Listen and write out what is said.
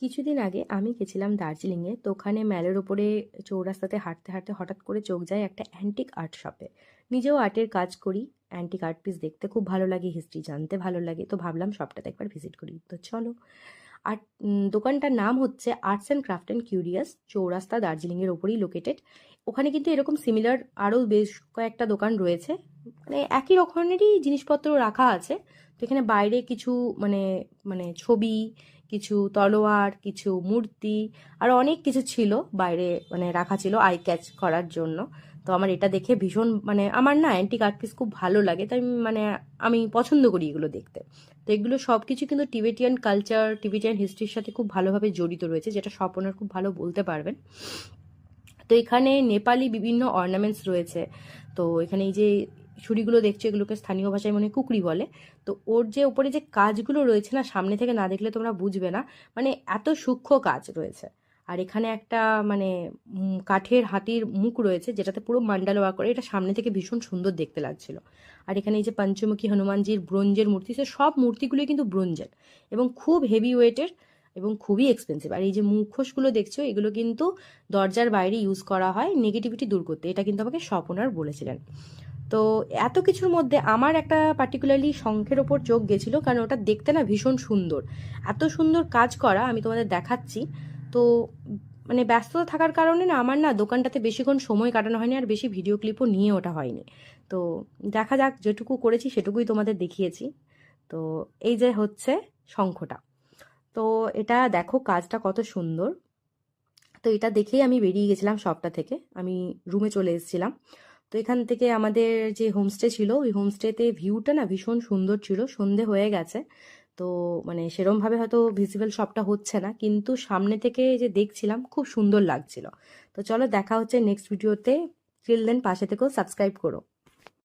কিছুদিন আগে আমি গেছিলাম দার্জিলিংয়ে। তো ওখানে ম্যালের ওপরে চৌরাস্তাতে হাঁটতে হাঁটতে হঠাৎ করে চোখ যায় একটা অ্যান্টিক আর্ট শপে। নিজেও আর্টের কাজ করি, অ্যান্টিক আর্ট পিস দেখতে খুব ভালো লাগে, হিস্ট্রি জানতে ভালো লাগে, তো ভাবলাম শপটাতে একবার ভিজিট করি। তো চলো। আর দোকানটার নাম হচ্ছে arts and craft and curious, চৌরাস্তা দার্জিলিংয়ের ওপরেই লোকেটেড। ওখানে কিন্তু এরকম সিমিলার আরও বেশ কয়েকটা দোকান রয়েছে, মানে একই রকমেরই জিনিসপত্র রাখা আছে। তো এখানে বাইরে কিছু মানে মানে ছবি, কিছু তলোয়ার, কিছু মূর্তি, আর অনেক কিছু ছিল বাইরে, মানে রাখা ছিল আই ক্যাচ করার জন্য। তো আমার এটা দেখে ভীষণ, মানে আমার না অ্যান্টিক আর্ট পিস খুব ভালো লাগে, তাই মানে আমি পছন্দ করি এগুলো দেখতে। তো এগুলো সব কিছু কিন্তু টিবেটিয়ান কালচার, টিবেটিয়ান হিস্ট্রির সাথে খুব ভালোভাবে জড়িত রয়েছে, যেটা স্বপনার খুব ভালো বলতে পারবেন। তো এখানে নেপালি বিভিন্ন অর্নামেন্টস রয়েছে। তো এখানে এই যে ছুরিগুলো দেখছো, এগুলোকে স্থানীয় ভাষায় মনে হয় কুকরি বলে। তো ওর যে উপরে যে কাজগুলো রয়েছে না, সামনে থেকে না দেখলে তোমরা বুঝবে না, মানে এত সূক্ষ্ম কাজ রয়েছে। আর এখানে একটা মানে কাঠের হাতির মুখ রয়েছে, যেটাতে পুরো মান্ডালা ওয়ার্ক করে, এটা সামনে থেকে ভীষণ সুন্দর দেখতে লাগছিল। আর এখানে এই যে পঞ্চমুখী হনুমানজির ব্রোঞ্জের মূর্তি, সব মূর্তিগুলোই কিন্তু ব্রোঞ্জের এবং খুব হেভি ওয়েটের এবং খুবই এক্সপেন্সিভ। আর এই যে মুখোশগুলো দেখছো, এগুলো কিন্তু দরজার বাইরে ইউজ করা হয় নেগেটিভিটি দূর করতে, এটা কিন্তু আমাকে স্বপনার বলেছিলেন। তো এত কিছুর মধ্যে আমার একটা পার্টিকুলারলি শঙ্খের ওপর চোখ গেছিল, কারণ ওটা দেখতে না ভীষণ সুন্দর, এত সুন্দর কাজ করা, আমি তোমাদের দেখাচ্ছি। তো মানে ব্যস্ততা থাকার কারণে না আমার না দোকানটাতে বেশিক্ষণ সময় কাটানো হয়নি, আর বেশি ভিডিও ক্লিপও নিয়ে ওঠা হয়নি। তো দেখা যাক, যেটুকু করেছি সেটুকুই তোমাদের দেখিয়েছি। তো এই যে হচ্ছে শঙ্খটা। তো এটা দেখো কাজটা কত সুন্দর। তো এটা দেখেই আমি বেরিয়ে গেছিলাম শপটা থেকে, আমি রুমে চলে এসেছিলাম। তো এখান থেকে আমাদের যে হোমস্টে ছিল, ওই হোমস্টেতে ভিউটা না ভীষণ সুন্দর ছিল। সন্ধে হয়ে গেছে, তো মানে সেরমভাবে হয়তো ভিজিবল শপটা হচ্ছে না, কিন্তু সামনে থেকে যে দেখছিলাম খুব সুন্দর লাগছিল। তো চলো, দেখা হচ্ছে নেক্সট ভিডিওতে। টিল দেন পাশে থেকেও সাবস্ক্রাইব করো।